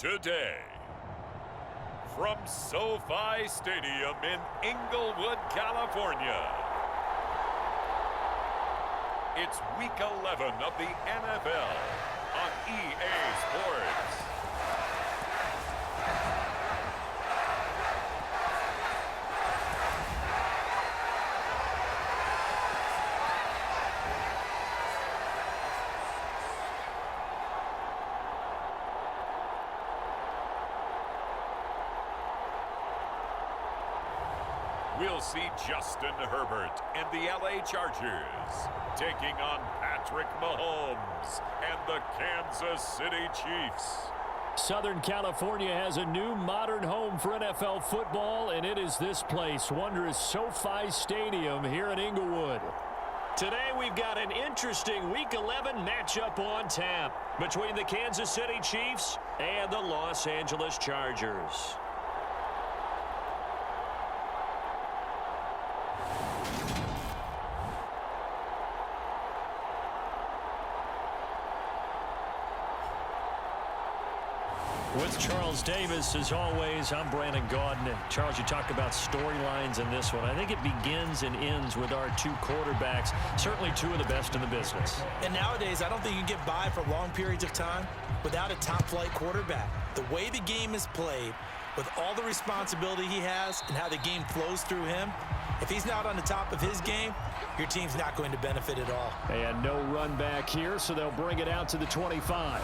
today. From SoFi Stadium in Inglewood, California, it's Week 11 of the NFL on EA Sports. We'll see Justin Herbert and the LA Chargers taking on Patrick Mahomes and the Kansas City Chiefs. Southern California has a new modern home for NFL football, and it is this place, wondrous SoFi Stadium here in Inglewood. Today we've got an interesting Week 11 matchup on tap between the Kansas City Chiefs and the Los Angeles Chargers. With Charles Davis, as always, I'm Brandon Gaudin. And Charles, you talk about storylines in this one. I think it begins and ends with our two quarterbacks, certainly two of the best in the business. And nowadays, I don't think you can get by for long periods of time without a top-flight quarterback. The way the game is played, with all the responsibility he has and how the game flows through him, if he's not on the top of his game, your team's not going to benefit at all. And no run back here, so they'll bring it out to the 25.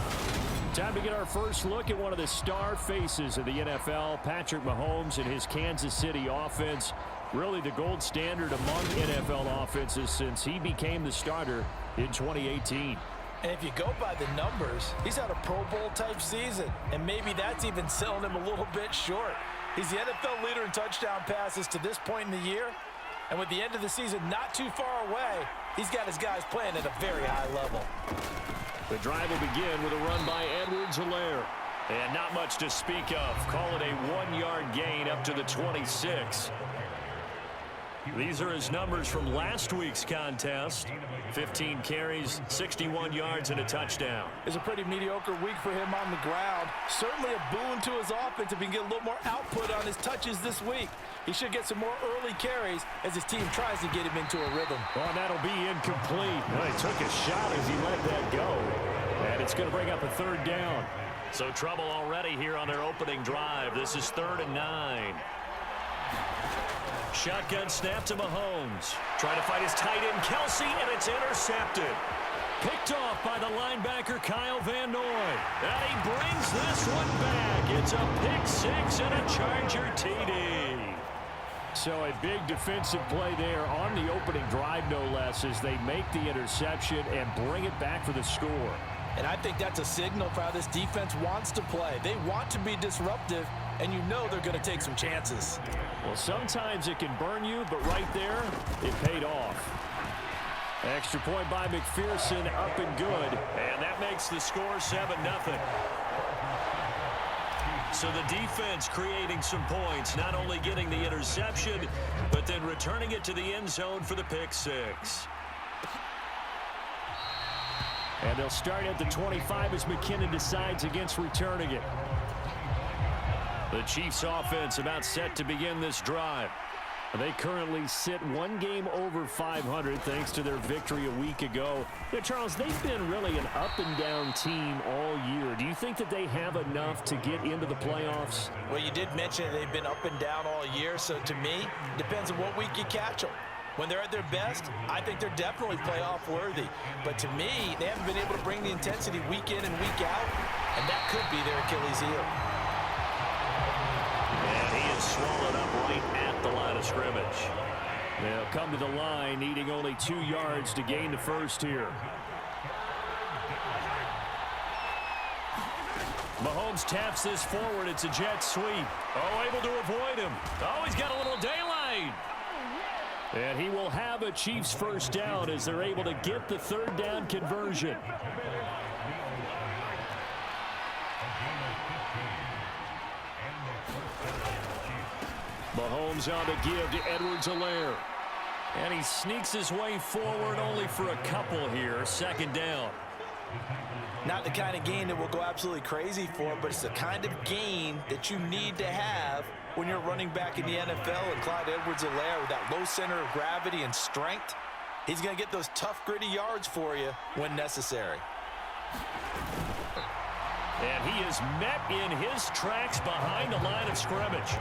Time to get our first look at one of the star faces of the NFL, Patrick Mahomes and his Kansas City offense. Really the gold standard among NFL offenses since he became the starter in 2018. And if you go by the numbers, he's had a Pro Bowl-type season, and maybe that's even selling him a little bit short. He's the NFL leader in touchdown passes to this point in the year, and with the end of the season not too far away, he's got his guys playing at a very high level. The drive will begin with a run by Edwards-Helaire. And not much to speak of. Call it a 1-yard gain up to the 26. These are his numbers from last week's contest. 15 carries, 61 yards, and a touchdown. It's a pretty mediocre week for him on the ground. Certainly a boon to his offense if he can get a little more output on his touches this week. He should get some more early carries as his team tries to get him into a rhythm. Oh, and that'll be incomplete. Well, he took a shot as he let that go. And it's going to bring up a third down. So trouble already here on their opening drive. This is 3rd and 9. Shotgun snap to Mahomes. Trying to fight his tight end, Kelsey, and it's intercepted. Picked off by the linebacker, Kyle Van Noy. And he brings this one back. It's a pick six and a Charger TD. So a big defensive play there on the opening drive, no less, as they make the interception and bring it back for the score. And I think that's a signal for how this defense wants to play. They want to be disruptive, and you know they're going to take some chances. Well, sometimes it can burn you, but right there, it paid off. Extra point by McPherson, up and good. And that makes the score 7-0. So the defense creating some points, not only getting the interception, but then returning it to the end zone for the pick six. And they'll start at the 25 as McKinnon decides against returning it. The Chiefs offense about set to begin this drive. They currently sit one game over 500 thanks to their victory a week ago. Now, Charles, they've been really an up-and-down team all year. Do you think that they have enough to get into the playoffs? Well, you did mention they've been up and down all year, so to me, depends on what week you catch them. When they're at their best, I think they're definitely playoff worthy. But to me, they haven't been able to bring the intensity week in and week out, and that could be their Achilles heel. And he is swallowed up right at the line of scrimmage. They'll come to the line, needing only 2 yards to gain the first here. Mahomes taps this forward. It's a jet sweep. Oh, able to avoid him. Oh, he's got a little daylight. And he will have a Chiefs first down as they're able to get the 3rd down conversion. Mahomes on to give to Edwards-Helaire. And he sneaks his way forward only for a couple here. 2nd down. Not the kind of gain that we'll go absolutely crazy for, but it's the kind of gain that you need to have when you're running back in the NFL. And Clyde Edwards-Helaire, with that low center of gravity and strength, he's going to get those tough, gritty yards for you when necessary. And he is met in his tracks behind the line of scrimmage.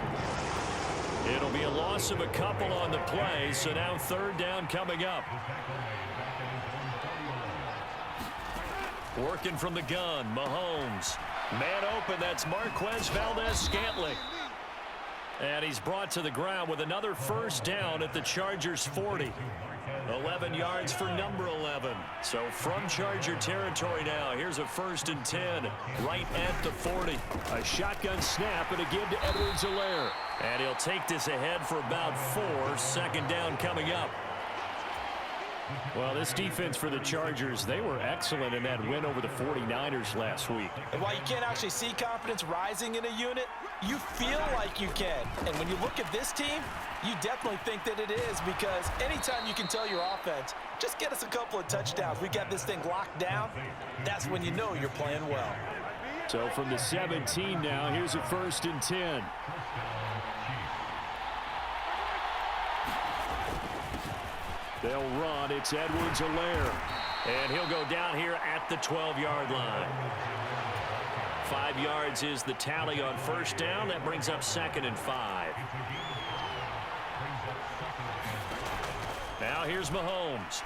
It'll be a loss of a couple on the play, so now third down coming up. Working from the gun, Mahomes. Man open, that's Marquez Valdez-Scantling. And he's brought to the ground with another first down at the Chargers' 40. 11 yards for number 11. So from Charger territory now, here's a 1st and 10 right at the 40. A shotgun snap and a give to Edwards-Helaire. And he'll take this ahead for about 4. Second down coming up. Well, this defense for the Chargers, they were excellent in that win over the 49ers last week. And while you can't actually see confidence rising in a unit, you feel like you can. And when you look at this team, you definitely think that it is, because anytime you can tell your offense, just get us a couple of touchdowns, we got this thing locked down, that's when you know you're playing well. So from the 17 now, here's a 1st and 10. They'll run. It's Edwards-Helaire. And he'll go down here at the 12-yard line. 5 yards is the tally on first down. That brings up 2nd and 5. Now here's Mahomes.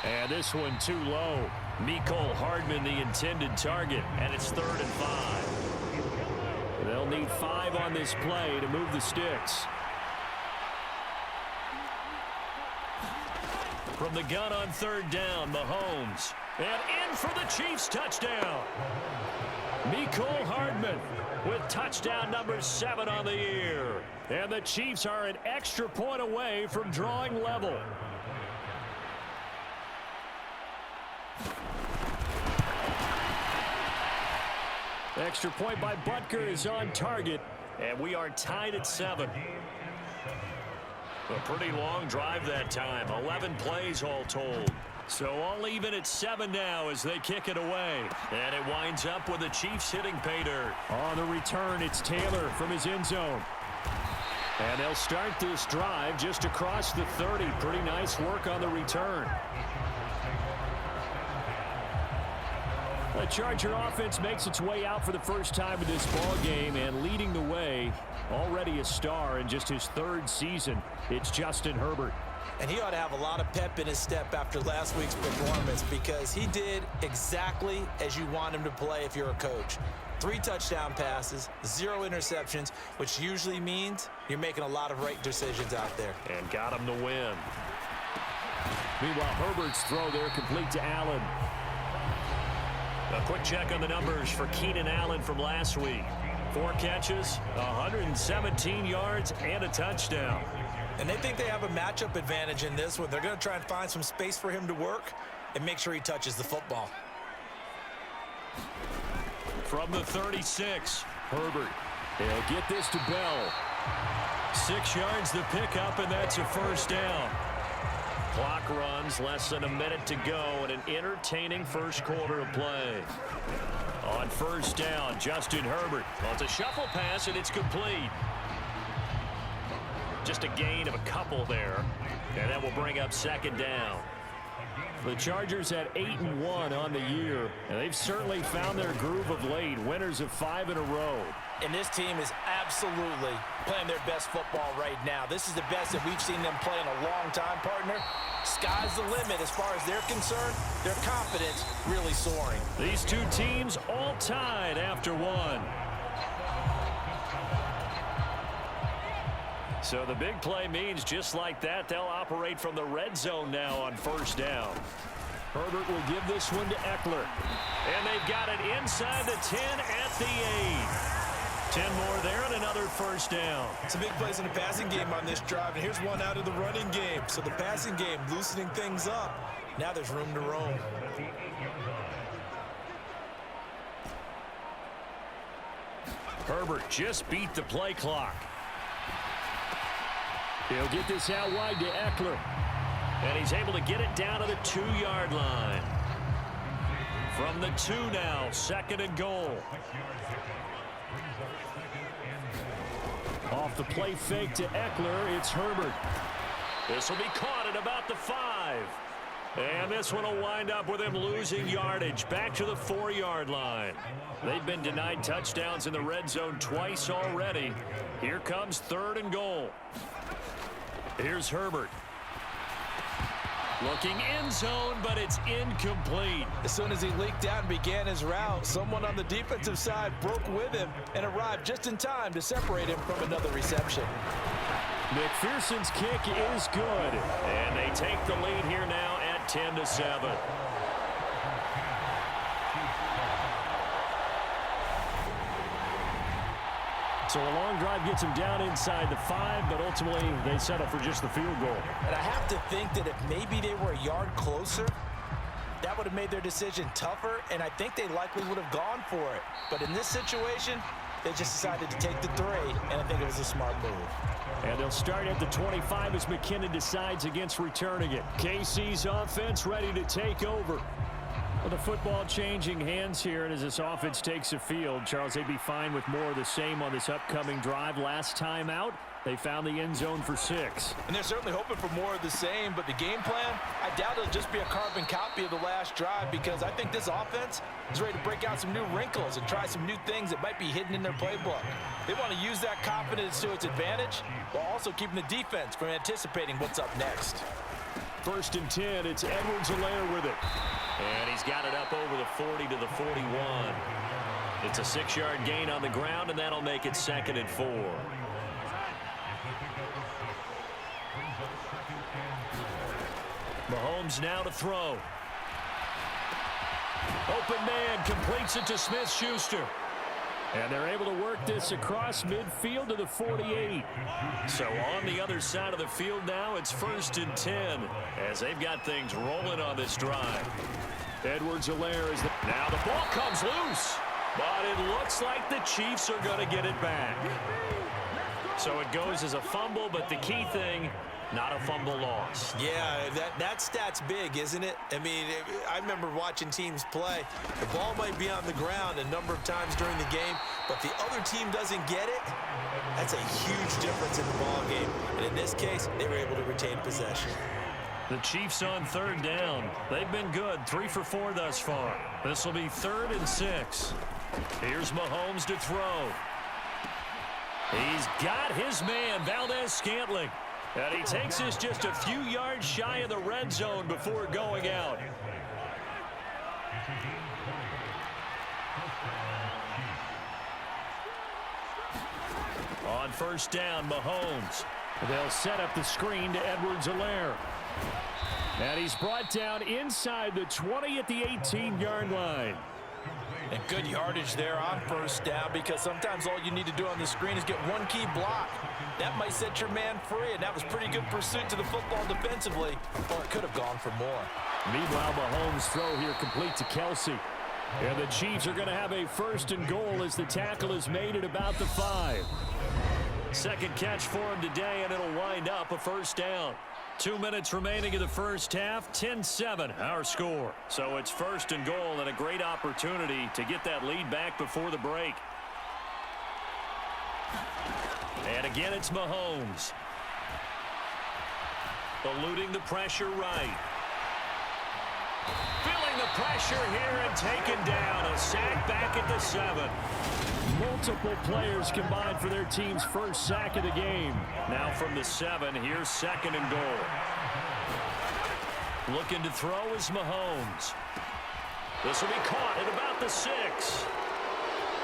And this one too low. Mecole Hardman, the intended target. And it's 3rd and 5. They'll need 5 on this play to move the sticks. From the gun on 3rd down, Mahomes. And in for the Chiefs touchdown. Mecole Hardman with touchdown number 7 on the year. And the Chiefs are an extra point away from drawing level. Extra point by Butker is on target. And we are tied at 7. A pretty long drive that time. 11 plays all told. So all even at 7 now as they kick it away. And it winds up with the Chiefs hitting pay dirt. On the return, it's Taylor from his end zone. And they'll start this drive just across the 30. Pretty nice work on the return. The Charger offense makes its way out for the first time in this ball game, and leading the way, already a star in just his 3rd season, it's Justin Herbert. And he ought to have a lot of pep in his step after last week's performance, because he did exactly as you want him to play if you're a coach. 3 touchdown passes, 0 interceptions, which usually means you're making a lot of right decisions out there. And got him to win. Meanwhile, Herbert's throw there complete to Allen. A quick check on the numbers for Keenan Allen from last week. 4 catches, 117 yards, and a touchdown. And they think they have a matchup advantage in this one. They're going to try and find some space for him to work and make sure he touches the football. From the 36, Herbert. He'll get this to Bell. 6 yards the pickup, and that's a first down. Clock runs, less than a minute to go, and an entertaining first quarter of play. On first down, Justin Herbert. Well, it's a shuffle pass, and it's complete. Just a gain of a couple there, and that will bring up 2nd down. The Chargers at 8-1 on the year, and they've certainly found their groove of late. Winners of 5 in a row. And this team is absolutely playing their best football right now. This is the best that we've seen them play in a long time, partner. Sky's the limit as far as they're concerned. Their confidence really soaring. These two teams all tied after 1. So the big play means just like that, they'll operate from the red zone now on first down. Herbert will give this one to Eckler. And they've got it inside the 10 at the 8. 10 more there and another first down. Some big plays in the passing game on this drive, and here's one out of the running game. So the passing game loosening things up. Now there's room to roam. Herbert just beat the play clock. He'll get this out wide to Eckler. And he's able to get it down to the 2-yard line. From the 2 now, 2nd and goal. Off the play fake to Eckler, it's Herbert. This will be caught at about the 5. And this one will wind up with him losing yardage back to the 4-yard line. They've been denied touchdowns in the red zone twice already. Here comes 3rd and goal. Here's Herbert. Looking end zone, but it's incomplete. As soon as he leaked out and began his route, someone on the defensive side broke with him and arrived just in time to separate him from another reception. McPherson's kick is good, and they take the lead here now at 10-7. So a long drive gets them down inside the 5, but ultimately they settle for just the field goal. And I have to think that if maybe they were a yard closer, that would have made their decision tougher, and I think they likely would have gone for it. But in this situation, they just decided to take the 3, and I think it was a smart move. And they'll start at the 25 as McKinnon decides against returning it. KC's offense ready to take over. Well, the football changing hands here, and as this offense takes the field, Charles, they'd be fine with more of the same on this upcoming drive. Last time out, they found the end zone for 6. And they're certainly hoping for more of the same, but the game plan, I doubt it'll just be a carbon copy of the last drive, because I think this offense is ready to break out some new wrinkles and try some new things that might be hidden in their playbook. They want to use that confidence to its advantage while also keeping the defense from anticipating what's up next. 1st and 10, it's Edwards-Helaire with it. And he's got it up over the 40 to the 41. It's a 6-yard gain on the ground, and that'll make it 2nd and 4. Mahomes now to throw. Open man completes it to Smith-Schuster. And they're able to work this across midfield to the 48. So on the other side of the field now, it's 1st and 10 as they've got things rolling on this drive. Edwards-Helaire is now the ball comes loose, but it looks like the Chiefs are going to get it back. So it goes as a fumble, but the key thing, not a fumble loss. Yeah, that stat's big, isn't it? I mean, I remember watching teams play. The ball might be on the ground a number of times during the game, but the other team doesn't get it. That's a huge difference in the ball game. And in this case, they were able to retain possession. The Chiefs on 3rd down. They've been good, 3 for 4 thus far. This will be 3rd and 6. Here's Mahomes to throw. He's got his man, Valdez-Scantling. And he takes this just a few yards shy of the red zone before going out. On 1st down, Mahomes. They'll set up the screen to Edwards-Helaire. And he's brought down inside the 20 at the 18-yard line. And good yardage there on 1st down, because sometimes all you need to do on the screen is get one key block. That might set your man free, and that was pretty good pursuit to the football defensively, or it could have gone for more. Meanwhile, Mahomes' throw here complete to Kelsey. And the Chiefs are going to have a 1st and goal as the tackle is made at about the 5. Second catch for him today, and it'll wind up a 1st down. 2 minutes remaining in the first half, 10-7 our score. So it's 1st and goal and a great opportunity to get that lead back before the break. And again, it's Mahomes. Eluding the pressure right. Feeling the pressure here and taken down. A sack back at the 7. Multiple players combined for their team's first sack of the game. Now from the 7, here's 2nd and goal. Looking to throw is Mahomes. This will be caught at about the 6.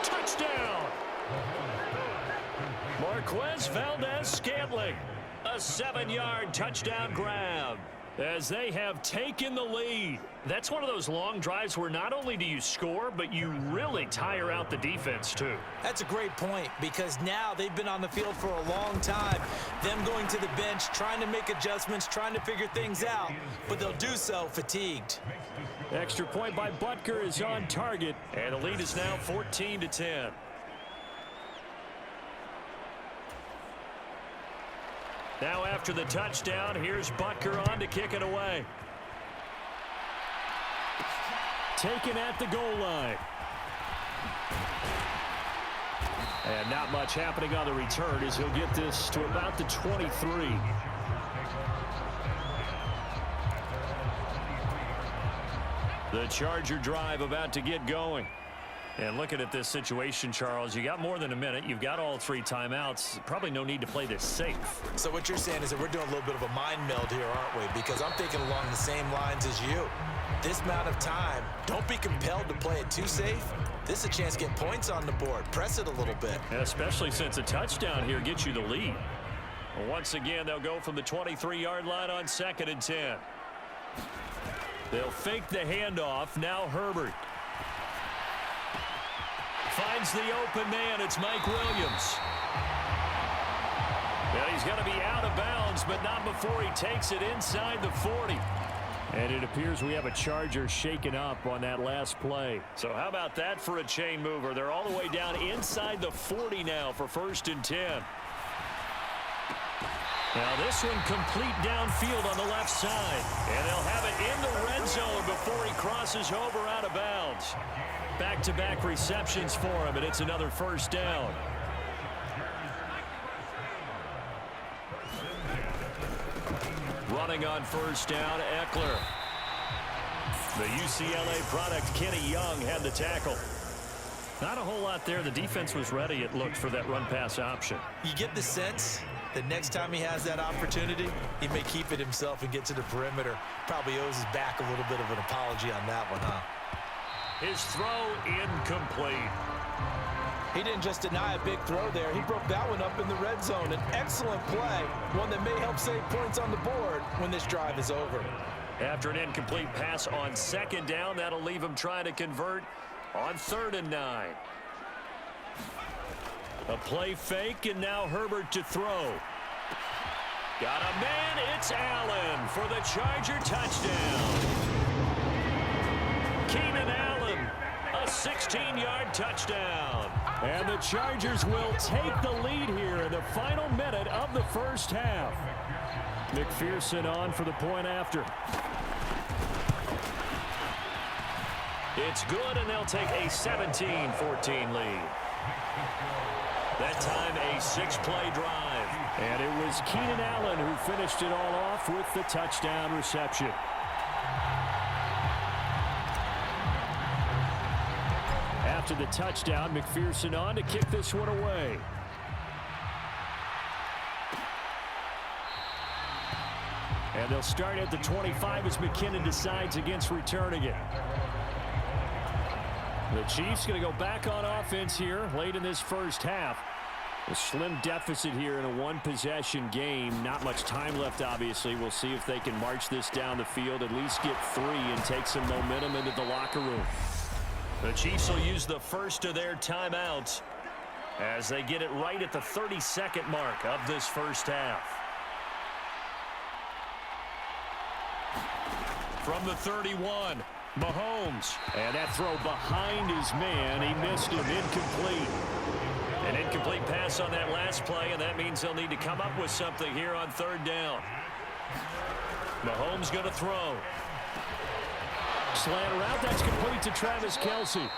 Touchdown! Marquez Valdez-Scantling. A 7-yard touchdown grab as they have taken the lead. That's one of those long drives where not only do you score, but you really tire out the defense too. That's a great point, because now they've been on the field for a long time. Them going to the bench, trying to make adjustments, trying to figure things out, but they'll do so fatigued. Extra point by Butker is on target, and the lead is now 14-10. Now after the touchdown, here's Butker on to kick it away. taken at the goal line. And not much happening on the return as he'll get this to about the 23. The Charger drive about to get going. And looking at this situation, Charles, you got more than a minute. You've got all 3 timeouts. Probably no need to play this safe. So what you're saying is that we're doing a little bit of a mind meld here, aren't we? Because I'm thinking along the same lines as you. This amount of time, don't be compelled to play it too safe. This is a chance to get points on the board. Press it a little bit. Especially since a touchdown here gets you the lead. Once again, they'll go from the 23-yard line on 2nd and 10. They'll fake the handoff. Now Herbert finds the open man. It's Mike Williams. Well, he's going to be out of bounds, but not before he takes it inside the 40. And it appears we have a Charger shaken up on that last play. So how about that for a chain mover? They're all the way down inside the 40 now for 1st and 10. Now this one complete downfield on the left side. And they'll have it in the red zone before he crosses over out of bounds. Back-to-back receptions for him, and it's another 1st down. Running on 1st down, Eckler. The UCLA product, Kenny Young, had the tackle. Not a whole lot there. The defense was ready, it looked, for that run-pass option. You get the sense that next time he has that opportunity, he may keep it himself and get to the perimeter. Probably owes his back a little bit of an apology on that one, huh? His throw incomplete. He didn't just deny a big throw there. He broke that one up in the red zone. An excellent play, one that may help save points on the board when this drive is over. After an incomplete pass on 2nd down, that'll leave him trying to convert on 3rd and 9. A play fake, and now Herbert to throw. Got a man, it's Allen for the Charger touchdown. Keenan Allen, a 16-yard touchdown. And the Chargers will take the lead here in the final minute of the 1st half. McPherson on for the point after. It's good, and they'll take a 17-14 lead. That time a 6-play drive. And it was Keenan Allen who finished it all off with the touchdown reception. After the touchdown, McPherson on to kick this one away. And they'll start at the 25 as McKinnon decides against returning it. The Chiefs going to go back on offense here late in this 1st half. A slim deficit here in a 1-possession game. Not much time left, obviously. We'll see if they can march this down the field, at least get 3 and take some momentum into the locker room. The Chiefs will use the first of their timeouts as they get it right at the 32nd mark of this 1st half. From the 31, Mahomes. And that throw behind his man. He missed him. Incomplete. An incomplete pass on that last play, and that means they'll need to come up with something here on 3rd down. Mahomes going to throw. Slant route, that's complete to Travis Kelce.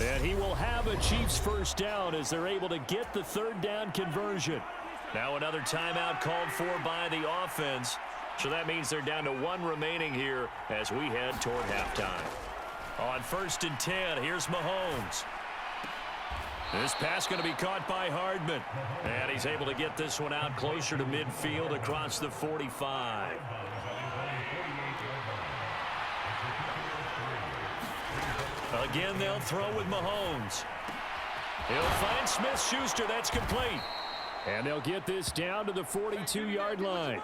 And he will have a Chiefs 1st down as they're able to get the 3rd down conversion. Now another timeout called for by the offense. So that means they're down to 1 remaining here as we head toward halftime. On 1st and 10, here's Mahomes. This pass going to be caught by Hardman. And he's able to get this one out closer to midfield across the 45. Again, they'll throw with Mahomes. He'll find Smith-Schuster. That's complete. And they'll get this down to the 42-yard line.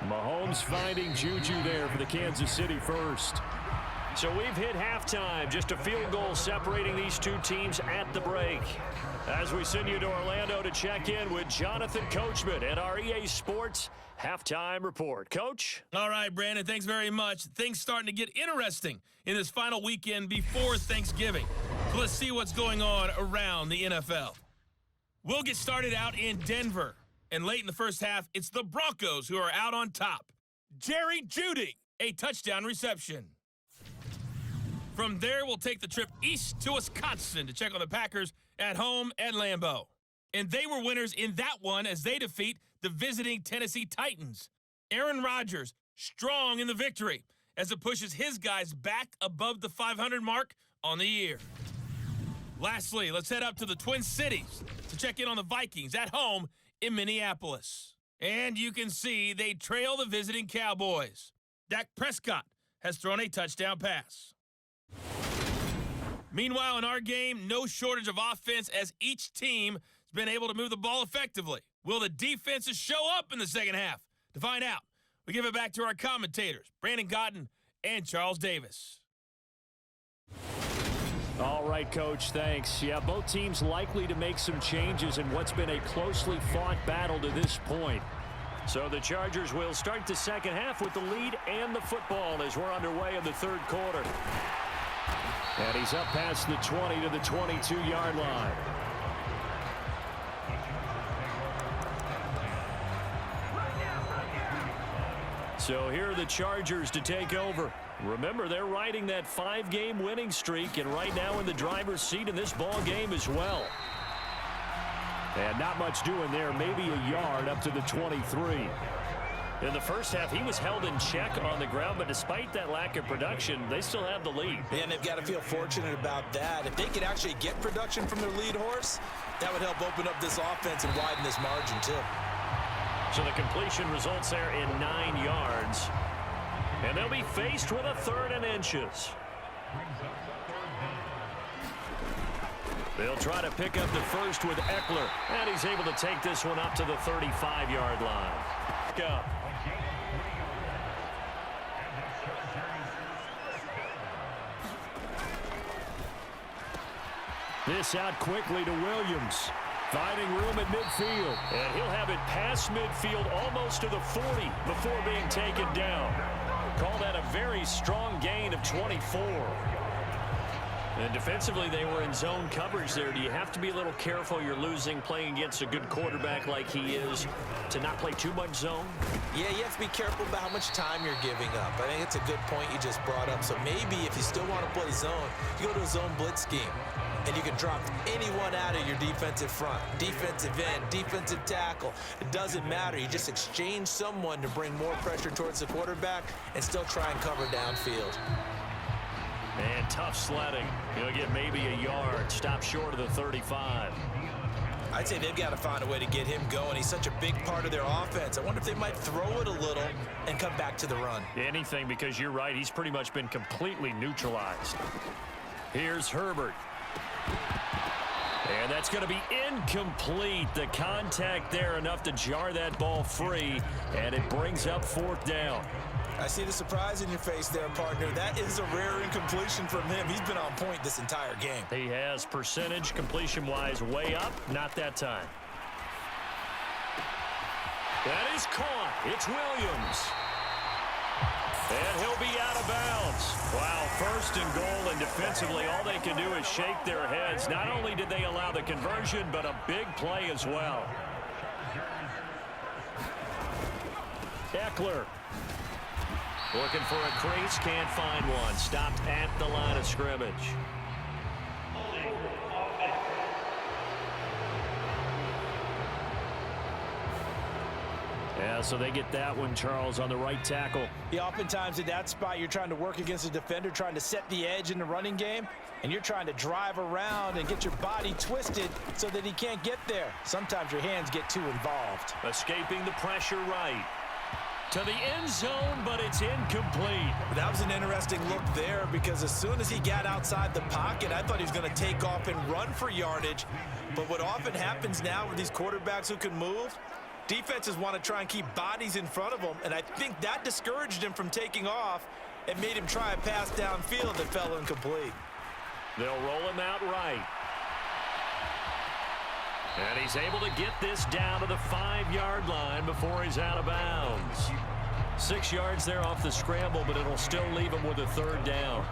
Mahomes finding Juju there for the Kansas City first. So we've hit halftime. Just a field goal separating these two teams at the break. As we send you to Orlando to check in with Jonathan Coachman at our EA Sports Halftime Report. Coach? All right, Brandon, thanks very much. Things starting to get interesting in this final weekend before Thanksgiving. So let's see what's going on around the NFL. We'll get started out in Denver. And late in the first half, it's the Broncos who are out on top. Jerry Jeudy, a touchdown reception. From there, we'll take the trip east to Wisconsin to check on the Packers at home at Lambeau. And they were winners in that one as they defeat the visiting Tennessee Titans. Aaron Rodgers strong in the victory as it pushes his guys back above the 500 mark on the year. Lastly, let's head up to the Twin Cities to check in on the Vikings at home in Minneapolis. And you can see they trail the visiting Cowboys. Dak Prescott has thrown a touchdown pass. Meanwhile, in our game, no shortage of offense as each team has been able to move the ball effectively. Will the defenses show up in the second half? To find out, we give it back to our commentators, Brandon Cotton and Charles Davis. All right, Coach, thanks. Yeah, both teams likely to make some changes in what's been a closely fought battle to this point. So the Chargers will start the second half with the lead and the football as we're underway in the third quarter. And he's up past the 20 to the 22-yard line. So here are the Chargers to take over. Remember, they're riding that 5-game winning streak, and right now in the driver's seat in this ball game as well. And not much doing there, maybe a yard up to the 23. In the first half, he was held in check on the ground, but despite that lack of production, they still have the lead. And they've got to feel fortunate about that. If they could actually get production from their lead horse, that would help open up this offense and widen this margin too. So the completion results there in 9 yards. And they'll be faced with a 3rd and inches. They'll try to pick up the first with Eckler. And he's able to take this one up to the 35-yard line. Go. This out quickly to Williams. Finding room at midfield. And he'll have it past midfield almost to the 40 before being taken down. Call that a very strong gain of 24. And defensively, they were in zone coverage there. Do you have to be a little careful? You're losing playing against a good quarterback like he is to not play too much zone? Yeah, you have to be careful about how much time you're giving up. I think it's a good point you just brought up. So maybe if you still want to play zone, you go to a zone blitz scheme. And you can drop anyone out of your defensive front, defensive end, defensive tackle. It doesn't matter. You just exchange someone to bring more pressure towards the quarterback and still try and cover downfield. And tough sledding. He'll get maybe a yard. Stop short of the 35. I'd say they've got to find a way to get him going. He's such a big part of their offense. I wonder if they might throw it a little and come back to the run. Anything, because you're right. He's pretty much been completely neutralized. Here's Herbert. And that's going to be incomplete. The contact there enough to jar that ball free, and it brings up 4th down. I see the surprise in your face there, partner. That is a rare incompletion from him. He's been on point this entire game. He has percentage completion-wise way up. Not that time. That is caught. It's Williams. And he'll be out of bounds. Wow, 1st and goal, and defensively, all they can do is shake their heads. Not only did they allow the conversion, but a big play as well. Eckler. Looking for a crease, can't find one. Stopped at the line of scrimmage. Yeah, so they get that one, Charles, on the right tackle. Yeah, oftentimes in that spot, you're trying to work against a defender, trying to set the edge in the running game, and you're trying to drive around and get your body twisted so that he can't get there. Sometimes your hands get too involved. Escaping the pressure right. To the end zone, but it's incomplete. That was an interesting look there because as soon as he got outside the pocket, I thought he was going to take off and run for yardage. But what often happens now with these quarterbacks who can move, defenses want to try and keep bodies in front of them, and I think that discouraged him from taking off and made him try a pass downfield that fell incomplete. They'll roll him out right. And he's able to get this down to the 5-yard line before he's out of bounds. 6 yards there off the scramble, but it'll still leave him with a 3rd down.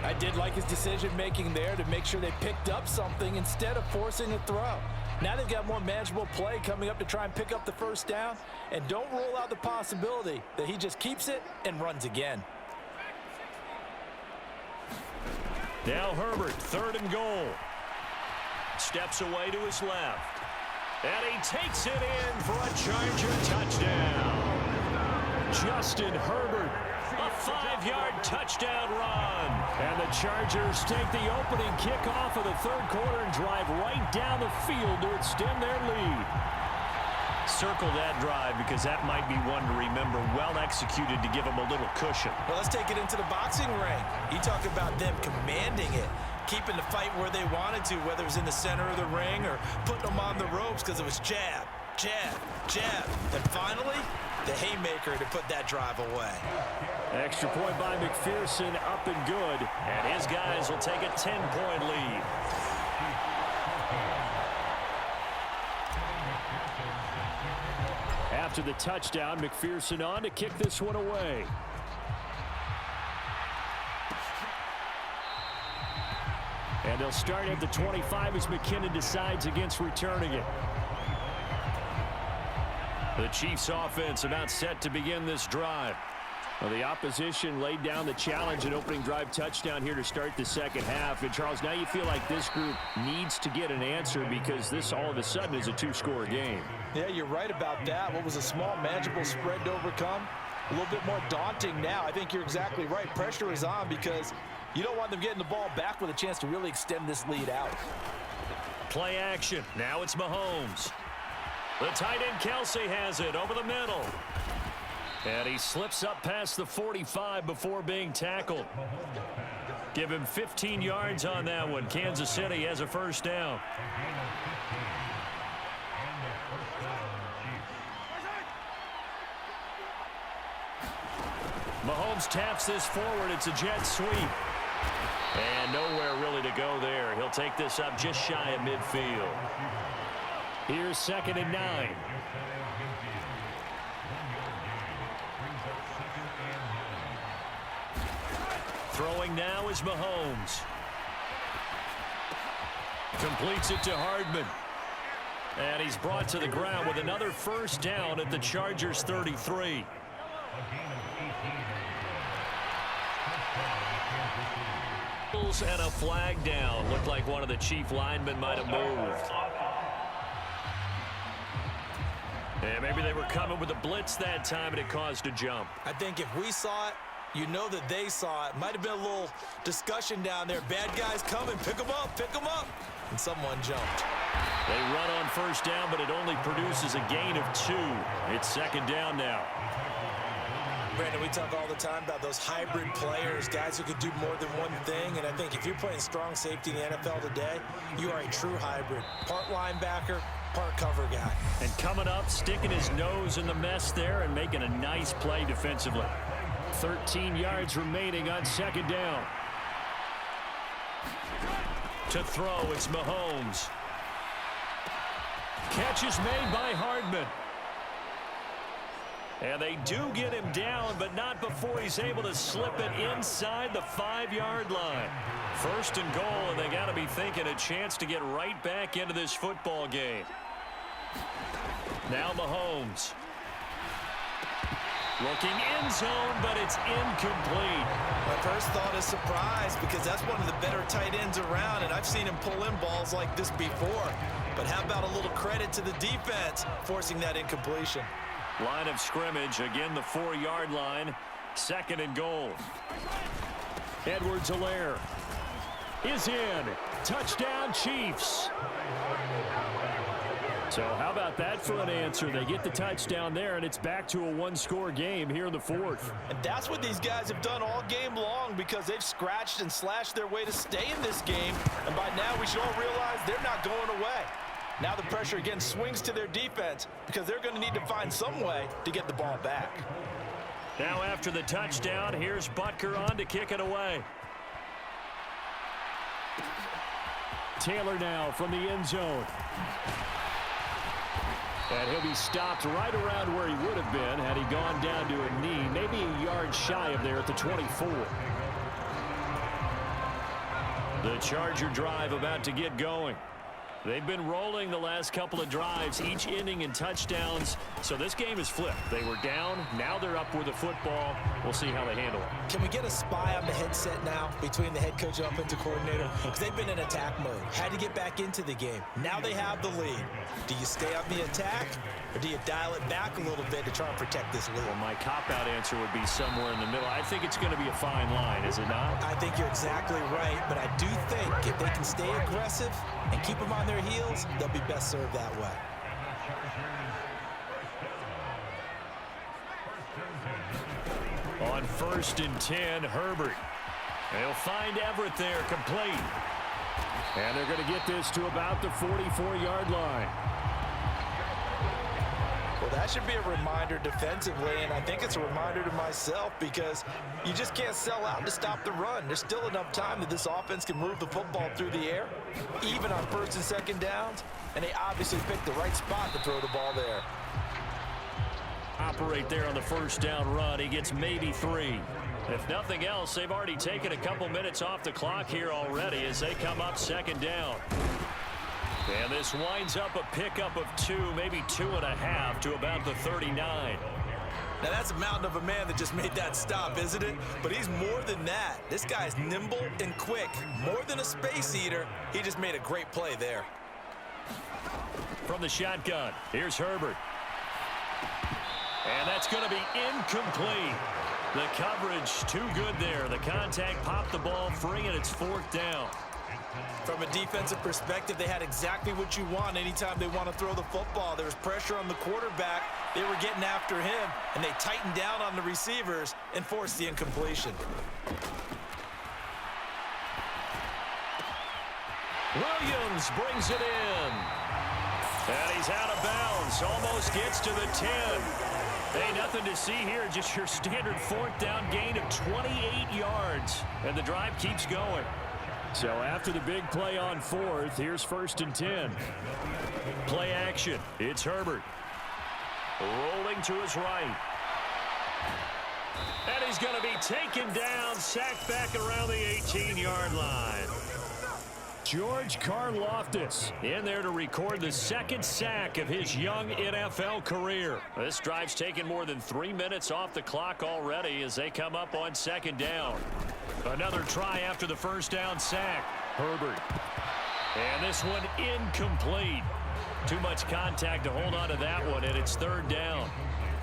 I did like his decision-making there to make sure they picked up something instead of forcing a throw. Now they've got more manageable play coming up to try and pick up the 1st down, and don't rule out the possibility that he just keeps it and runs again. Now Herbert, 3rd and goal. Steps away to his left. And he takes it in for a Charger touchdown. Justin Herbert, a 5-yard touchdown run. And the Chargers take the opening kickoff of the 3rd quarter and drive right down the field to extend their lead. Circle that drive because that might be one to remember. Well executed to give them a little cushion. Well, let's take it into the boxing ring. You talk about them commanding it, keeping the fight where they wanted to, whether it was in the center of the ring or putting them on the ropes because it was jab, jab, jab. And finally, the haymaker to put that drive away. Extra point by McPherson, up and good. And his guys will take a 10-point lead. After the touchdown, McPherson on to kick this one away. And they'll start at the 25 as McKinnon decides against returning it. The Chiefs offense about set to begin this drive. Well, the opposition laid down the challenge and opening drive touchdown here to start the second half. And, Charles, now you feel like this group needs to get an answer because this all of a sudden is a 2-score game. Yeah, you're right about that. What was a small, manageable spread to overcome? A little bit more daunting now. I think you're exactly right. Pressure is on because you don't want them getting the ball back with a chance to really extend this lead out. Play action. Now it's Mahomes. The tight end Kelsey has it over the middle. And he slips up past the 45 before being tackled. Give him 15 yards on that one. Kansas City has a first down. Mahomes taps this forward. It's a jet sweep. And nowhere really to go there. He'll take this up just shy of midfield. Here's 2nd and 9. Throwing now is Mahomes. Completes it to Hardman. And he's brought to the ground with another first down at the Chargers 33. And a flag down. Looked like one of the Chief linemen might have moved. And maybe they were coming with a blitz that time and it caused a jump. I think if we saw it, you know that they saw it. Might have been a little discussion down there. Bad guys coming. Pick them up. Pick them up. And someone jumped. They run on first down, but it only produces a gain of 2. It's 2nd down now. Brandon, we talk all the time about those hybrid players, guys who could do more than one thing. And I think if you're playing strong safety in the NFL today, you are a true hybrid. Part linebacker, part cover guy. And coming up, sticking his nose in the mess there and making a nice play defensively. 13 yards remaining on 2nd down. To throw, it's Mahomes. Catch is made by Hardman. And they do get him down, but not before he's able to slip it inside the 5-yard line. 1st and goal, and they got to be thinking a chance to get right back into this football game. Now Mahomes. Looking end zone, but it's incomplete. My first thought is surprise because that's one of the better tight ends around, and I've seen him pull in balls like this before. But how about a little credit to the defense forcing that incompletion? Line of scrimmage, again the 4-yard line. 2nd and goal. Edwards-Helaire is in. Touchdown, Chiefs. So how about that for an answer? They get the touchdown there, and it's back to a 1-score game here in the 4th. And that's what these guys have done all game long because they've scratched and slashed their way to stay in this game. And by now, we should all realize they're not going away. Now the pressure again swings to their defense because they're going to need to find some way to get the ball back. Now after the touchdown, here's Butker on to kick it away. Taylor now from the end zone. And he'll be stopped right around where he would have been had he gone down to a knee, maybe a yard shy of there at the 24. The Charger drive about to get going. They've been rolling the last couple of drives, each inning in touchdowns. So this game is flipped. They were down. Now they're up with the football. We'll see how they handle it. Can we get a spy on the headset now between the head coach and offensive coordinator? Because they've been in attack mode. Had to get back into the game. Now they have the lead. Do you stay on the attack, or do you dial it back a little bit to try and protect this lead? Well, my cop-out answer would be somewhere in the middle. I think it's going to be a fine line, is it not? I think you're exactly right, but I do think if they can stay aggressive and keep them on their heels, they'll be best served that way. On 1st and 10, Herbert. They'll find Everett there, complete. And they're going to get this to about the 44-yard line. Well, that should be a reminder defensively, and I think it's a reminder to myself because you just can't sell out to stop the run. There's still enough time that this offense can move the football through the air, even on 1st and 2nd downs, and they obviously picked the right spot to throw the ball there. Operate there on the 1st down run. He gets maybe 3. If nothing else, they've already taken a couple minutes off the clock here already as they come up 2nd down. And this winds up a pickup of 2, maybe 2.5 to about the 39. Now, that's a mountain of a man that just made that stop, isn't it? But he's more than that. This guy's nimble and quick. More than a space eater. He just made a great play there. From the shotgun, here's Herbert. And that's going to be incomplete. The coverage too good there. The contact popped the ball free, and it's 4th down. From a defensive perspective, they had exactly what you want anytime they want to throw the football. There was pressure on the quarterback. They were getting after him, and they tightened down on the receivers and forced the incompletion. Williams brings it in. And he's out of bounds. Almost gets to the 10. Hey, nothing to see here. Just your standard 4th down gain of 28 yards. And the drive keeps going. So after the big play on 4th, here's 1st and 10. Play action. It's Herbert. Rolling to his right. And he's going to be taken down, sacked back around the 18-yard line. George Karlaftis in there to record the 2nd sack of his young NFL career. This drive's taken more than 3 minutes off the clock already as they come up on 2nd down. Another try after the 1st down sack. Herbert. And this one incomplete. Too much contact to hold on to that one, and it's 3rd down.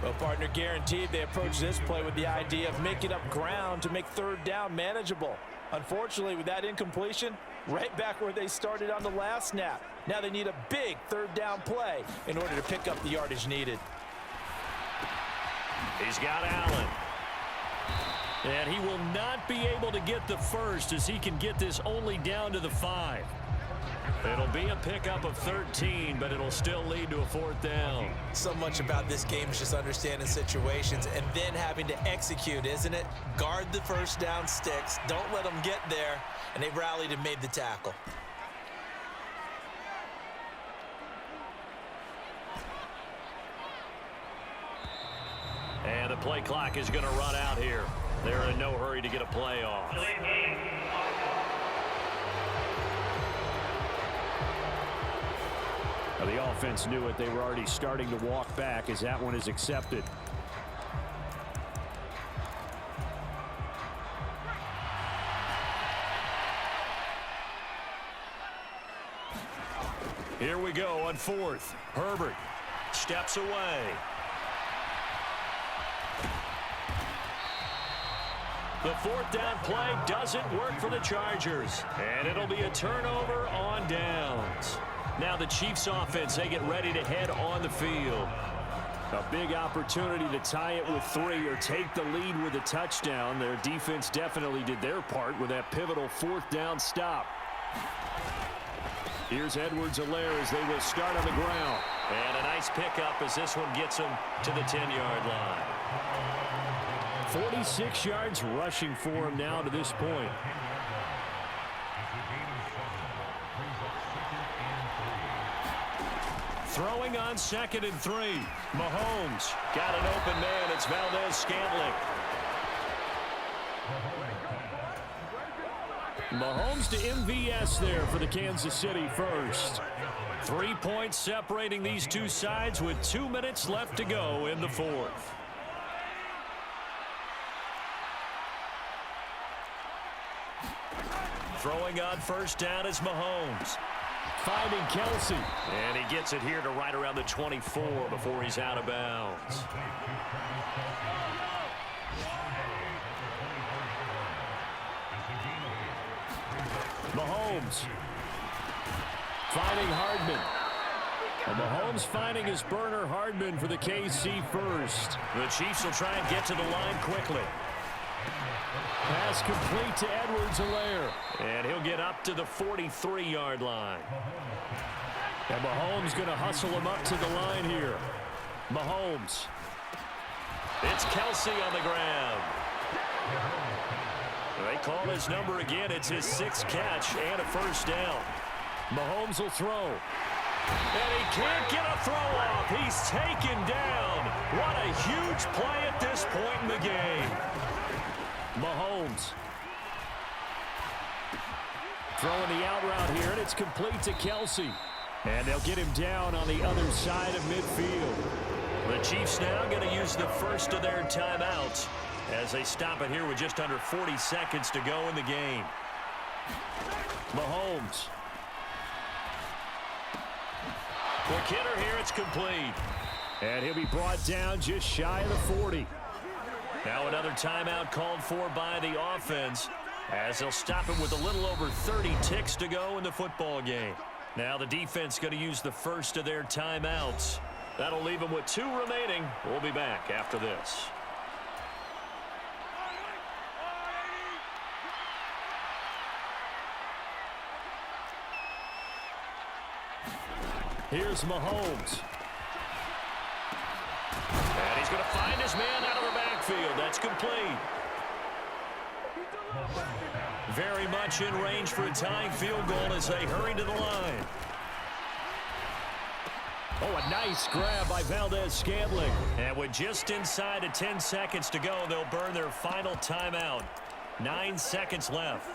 Well, partner, guaranteed they approach this play with the idea of making up ground to make 3rd down manageable. Unfortunately, with that incompletion, right back where they started on the last snap. Now they need a big 3rd down play in order to pick up the yardage needed. He's got Allen. And he will not be able to get the first as he can get this only down to the 5. It'll be a pickup of 13, but it'll still lead to a 4th down. So much about this game is just understanding situations and then having to execute, isn't it? Guard the 1st down sticks. Don't let them get there. And they rallied and made the tackle. And the play clock is going to run out here. They're in no hurry to get a play off. Now, the offense knew it. They were already starting to walk back as that one is accepted. Here we go on 4th. Herbert steps away. The 4th down play doesn't work for the Chargers. And it'll be a turnover on downs. Now the Chiefs offense, they get ready to head on the field. A big opportunity to tie it with 3 or take the lead with a touchdown. Their defense definitely did their part with that pivotal 4th down stop. Here's Edwards-Helaire as they will start on the ground. And a nice pickup as this one gets them to the 10-yard line. 46 yards rushing for him now to this point. Throwing on 2nd and 3. Mahomes got an open man. It's Valdez-Scantling. Mahomes to MVS there for the Kansas City first. 3 points separating these two sides with 2 minutes left to go in the fourth. Throwing on first down is Mahomes. Finding Kelsey. And he gets it here to right around the 24 before he's out of bounds. Mahomes. Finding Hardman. And Mahomes finding his burner Hardman for the KC first. The Chiefs will try and get to the line quickly. Pass complete to Edwards-Helaire. And he'll get up to the 43-yard line. And Mahomes going to hustle him up to the line here. Mahomes. It's Kelsey on the ground. They call his number again. It's his 6th catch and a first down. Mahomes will throw. And he can't get a throw off. He's taken down. What a huge play at this point in the game. Mahomes. Throwing the out route here, and it's complete to Kelsey. And they'll get him down on the other side of midfield. The Chiefs now going to use the first of their timeouts as they stop it here with just under 40 seconds to go in the game. Mahomes. Quick hitter here, it's complete. And he'll be brought down just shy of the 40. Now another timeout called for by the offense as they'll stop him with a little over 30 ticks to go in the football game. Now the defense going to use the first of their timeouts. That'll leave them with 2 remaining. We'll be back after this. Here's Mahomes. And he's going to find his man out of the backfield. That's complete. Very much in range for a tying field goal as they hurry to the line. Oh, a nice grab by Valdez-Scantling. And with just inside of 10 seconds to go, they'll burn their final timeout. 9 seconds left.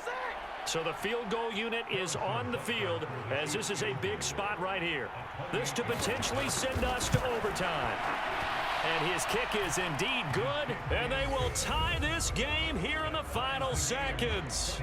So the field goal unit is on the field as this is a big spot right here. This to potentially send us to overtime. And his kick is indeed good, and they will tie this game here in the final seconds.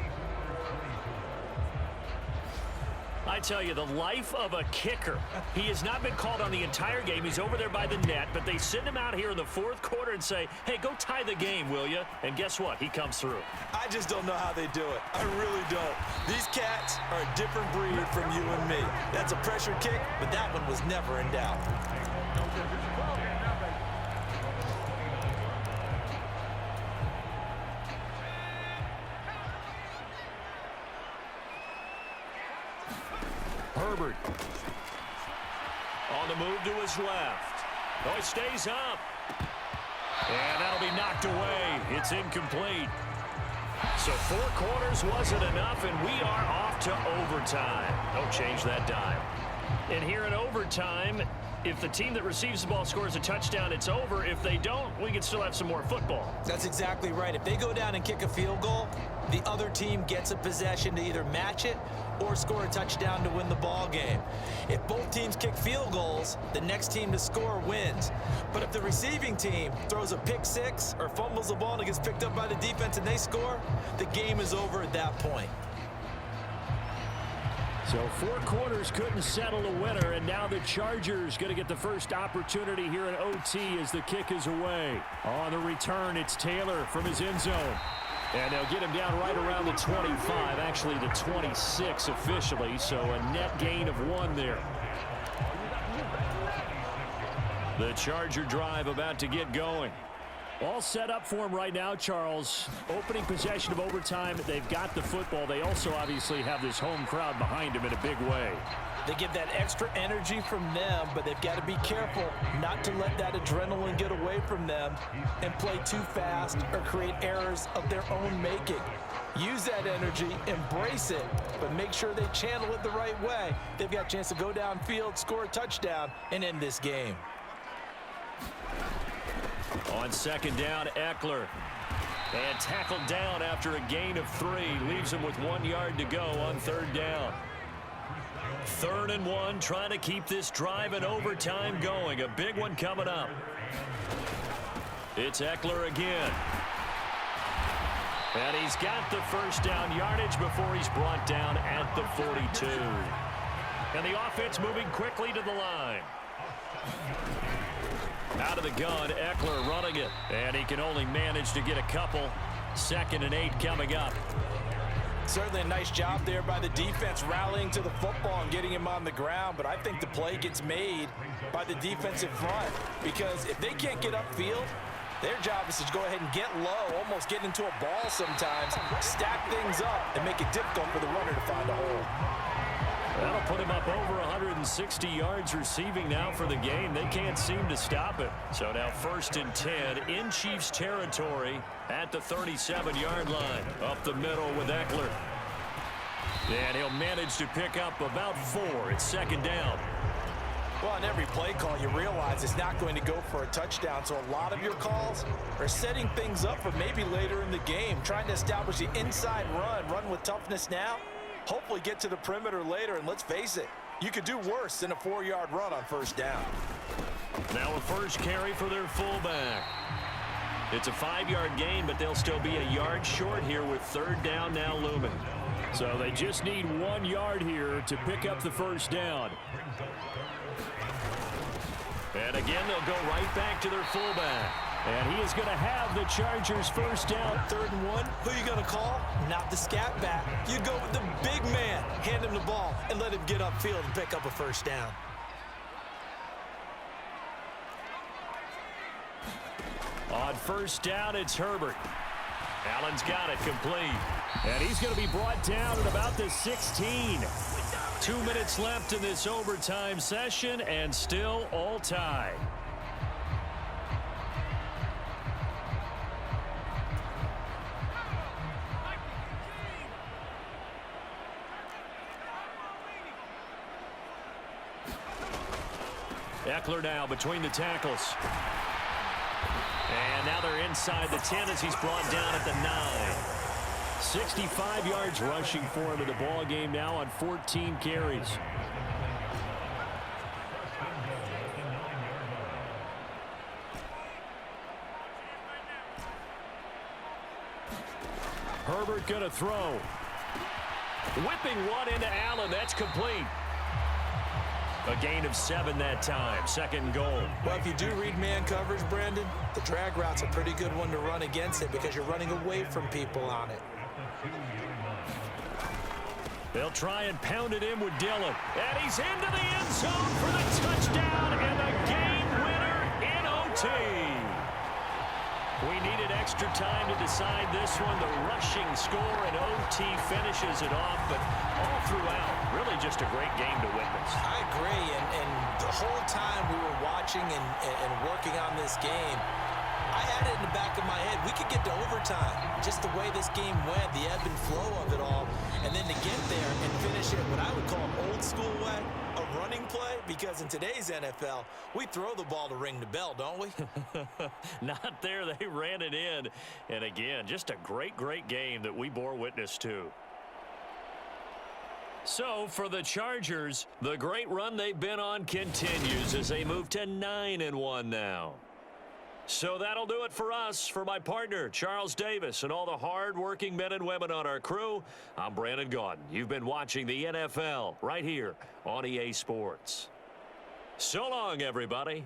I tell you, the life of a kicker. He has not been called on the entire game. He's over there by the net, but they send him out here in the fourth quarter and say, hey, go tie the game, will you? And guess what? He comes through. I just don't know how they do it. I really don't. These cats are a different breed from you and me. That's a pressure kick, but that one was never in doubt. Herbert. On the move to his left. Oh, he stays up. And that'll be knocked away. It's incomplete. So 4 quarters wasn't enough, and we are off to overtime. Don't change that dime. And here in overtime, if the team that receives the ball scores a touchdown, it's over. If they don't, we can still have some more football. That's exactly right. If they go down and kick a field goal, the other team gets a possession to either match it or score a touchdown to win the ball game. If both teams kick field goals, the next team to score wins. But if the receiving team throws a pick 6 or fumbles the ball and it gets picked up by the defense and they score, the game is over at that point. So 4 quarters couldn't settle a winner, and now the Chargers going to get the first opportunity here in OT as the kick is away. On the return, it's Taylor from his end zone. And they'll get him down right around the 25, actually the 26 officially, so a net gain of 1 there. The Charger drive about to get going. All set up for him right now, Charles. Opening possession of overtime. They've got the football. They also obviously have this home crowd behind them in a big way. They get that extra energy from them, but they've got to be careful not to let that adrenaline get away from them and play too fast or create errors of their own making. Use that energy, embrace it, but make sure they channel it the right way. They've got a chance to go downfield, score a touchdown, and end this game. On second down, Eckler. And tackled down after a gain of 3. Leaves him with 1 yard to go on third down. 3rd and 1, trying to keep this drive in overtime going. A big one coming up. It's Eckler again. And he's got the first down yardage before he's brought down at the 42. And the offense moving quickly to the line. Out of the gun, Eckler running it. And he can only manage to get a couple. 2nd and 8 coming up. Certainly a nice job there by the defense rallying to the football and getting him on the ground, but I think the play gets made by the defensive front because if they can't get upfield, their job is to go ahead and get low, almost get into a ball sometimes, stack things up, and make it difficult for the runner to find a hole. That'll put him up over 160 yards receiving now for the game. They can't seem to stop it. So now 1st and 10 in Chiefs territory at the 37-yard line. Up the middle with Eckler. And he'll manage to pick up about 4. It's 2nd down. Well, on every play call, you realize it's not going to go for a touchdown. So a lot of your calls are setting things up for maybe later in the game, trying to establish the inside run with toughness now. Hopefully get to the perimeter later, and let's face it, you could do worse than a 4-yard run on 1st down. Now a first carry for their fullback. It's a 5-yard gain, but they'll still be a yard short here with 3rd down now looming. So they just need 1 yard here to pick up the first down. And again, they'll go right back to their fullback. And he is going to have the Chargers first down. 3rd and 1, who are you going to call? Not the scat back. You go with the big man. Hand him the ball and let him get upfield and pick up a first down. On 1st down, it's Herbert. Allen's got it complete. And he's going to be brought down at about the 16. 2 minutes left in this overtime session, and still all tied. Eckler now between the tackles. And now they're inside the 10 as he's brought down at the 9. 65 yards rushing for him in the ball game now on 14 carries. Herbert gonna throw. Whipping one into Allen. That's complete. A gain of 7 that time. 2nd and goal. Well, if you do read man coverage, Brandon, the drag route's a pretty good one to run against it because you're running away from people on it. They'll try and pound it in with Dillon. And he's into the end zone for the touchdown and the game winner in OT. We needed extra time to decide this one. The rushing score and OT finishes it off, but all throughout, really just a great game to witness. I agree, and the whole time we were watching and working on this game, I had it in the back of my head. We could get to overtime. Just the way this game went, the ebb and flow of it all, and then to get there and finish it what I would call an old school way, a running play, because in today's NFL, we throw the ball to ring the bell, don't we? Not there. They ran it in. And again, just a great, great game that we bore witness to. So for the Chargers, the great run they've been on continues as they move to 9-1 now. So that'll do it for us. For my partner, Charles Davis, and all the hard-working men and women on our crew, I'm Brandon Gaudin. You've been watching the NFL right here on EA Sports. So long, everybody.